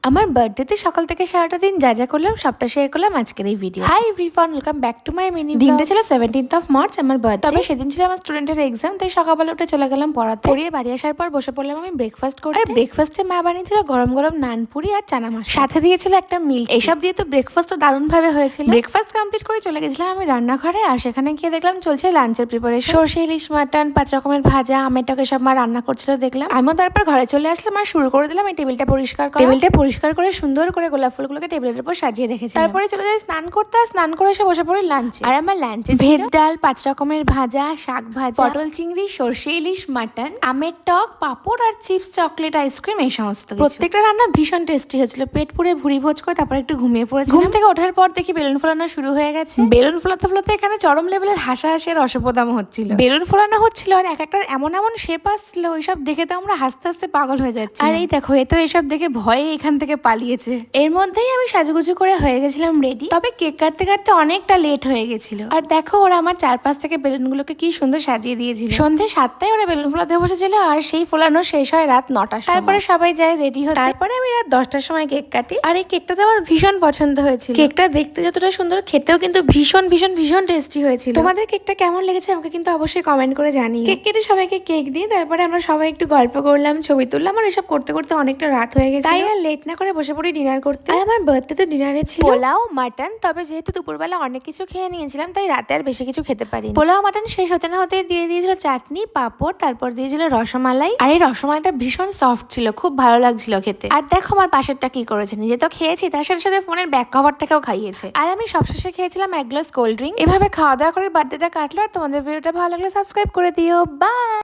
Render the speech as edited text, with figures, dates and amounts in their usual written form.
আমার বার্থডেতে সকাল থেকে সারাটা দিন যা যা করলাম সবটা শেয়ার করলাম আজকের এই video. Hi everyone, welcome back to my mini. দিনটা ছিল 17th অফ মার্চ, আমার বার্থডে। তবে সেদিন ছিল আমার স্টুডেন্টের এক্সাম, তাই সকালবেলা উঠে চলে গেলাম পড়াতে। পড়িয়ে বাড়ি আসার পর বসে পড়লাম আমি ব্রেকফাস্ট করতে। আর ব্রেকফাস্টে মা বানিয়েছিল গরম গরম নান পুরি আর চানা মশলা, সাথে দিয়েছিল একটা মিল্ক। এসব দিয়ে তো ব্রেকফাস্টটা দারুণ ভাবে হয়েছিল। ব্রেকফাস্ট কমপ্লিট করে চলে গেছিলাম আমি রান্নাঘরে, আর সেখানে গিয়ে দেখলাম চলছে লাঞ্চের প্রিপারেশন। সরষে ইলিশ, মাটন, 5 রকমের ভাজা, আমের টক এসব মা রান্না করছিল দেখলাম। আমিও তারপর ঘরে চলে আসলাম আর শুরু করে দিলাম এই টেবিলটা পরিষ্কার করা। টেবিলটা পরিষ্কার করে সুন্দর করে গোলাপ ফুলগুলোকে টেবিলের উপর সাজিয়ে রেখেছি। তারপরে চলে যাই স্নান করতে, আর স্নান করে এসে বসে পড়ি লাঞ্চে। আর আমার লাঞ্চে ভেজ ডাল, 5 রকমের ভাজা, শাক ভাজা, পটল চিংড়ি, সরষে ইলিশ, মাটন, আমের টক, পাপড় আর চিপস, চকলেট, আইসক্রিম, এই সমস্ত কিছু। প্রত্যেকটা রান্না ভীষণ টেস্টি হয়েছিল। পেট পুরে ভুড়ি ভোজ করে তারপর একটু ঘুমিয়ে পড়েছি। ঘুম থেকে ওঠার পর দেখি বেলুন ফোলানো শুরু হয়ে গেছে। বেলুন ফোলাতে ফোলাতে এখানে চরম লেভেলের হাসাহাসি আর অসভ্যতাম হচ্ছিল। বেলুন ফোলানো হচ্ছিল আর এক একটার এমন এমন শেপ আসছিল, ওইসব দেখে তো আমরা হাসতে হাসতে পাগল হয়ে যাচ্ছি। আর এই দেখো, এ তো এসব দেখে ভয়ে এখান থেকে পালিয়েছে। এর মধ্যেই আমি সাজুগুজু করে হয়ে গেছিলাম রেডি। তবে কেক কাটতে কাটতে অনেকটা লেট হয়ে গেছিল। আর দেখো, ওরা আমার চারপাশ থেকে বেলুনগুলোকে কি সুন্দর সাজিয়ে দিয়েছিল। সন্ধ্যে 7টায় ওরা বেলুন ফোলাতে বসেছিল, আর সেই ফোলানো শেষ হয় রাত 9টার সময়। তারপরে সবাই যায় রেডি হতে। তারপরে আমি রাত 10টার সময় কেক কাটি। আর এই কেকটা তো আমার ভীষণ পছন্দ হয়েছিল। কেকটা দেখতে যতটা সুন্দর, খেতেও কিন্তু ভীষণ ভীষণ ভীষণ টেস্টি হয়েছিল। তোমাদের কেকটা কেমন লেগেছে আমাকে কিন্তু অবশ্যই কমেন্ট করে জানিও। কেক কেটে সবাইকে কেক দিয়ে তারপরে আমরা সবাই একটু গল্প করলাম, ছবি তুললাম, আর এসব করতে করতে অনেকটা রাত হয়ে গেছে। তাই আর লেট না করে বসে পড়ি ডিনার করতে। আর আমার বার্থডেতে ডিনারে ছিল পোলাও, মাটন। তবে যেহেতু দুপুরবেলা অনেক কিছু খেয়ে নিয়েছিলাম, তাই রাতে আর বেশি কিছু খেতে পারি। পোলাও মাটন শেষ হতে না হতে দিয়ে দিয়েছিল চাটনি, পাঁপড়, তারপর দিয়েছিল রসমালাই। আর এই রসমালাইটা ভীষণ সফট ছিল, খুব ভালো লাগছিল খেতে। আর দেখো আমার পাশেরটা কি করেছে, নিজে তো খেয়েছি, তার সাথে সাথে ফোনের ব্যাক কভারটাকেও খাইয়েছে। আর আমি সবশেষে খেয়েছিলাম 1 গ্লাস কোল্ড ড্রিঙ্ক। এভাবে খাওয়া দাওয়া করে বার্থডেটা কাটলো। আর তোমাদের ভিডিওটা ভালো লাগলে সাবস্ক্রাইব করে দিও। বাই।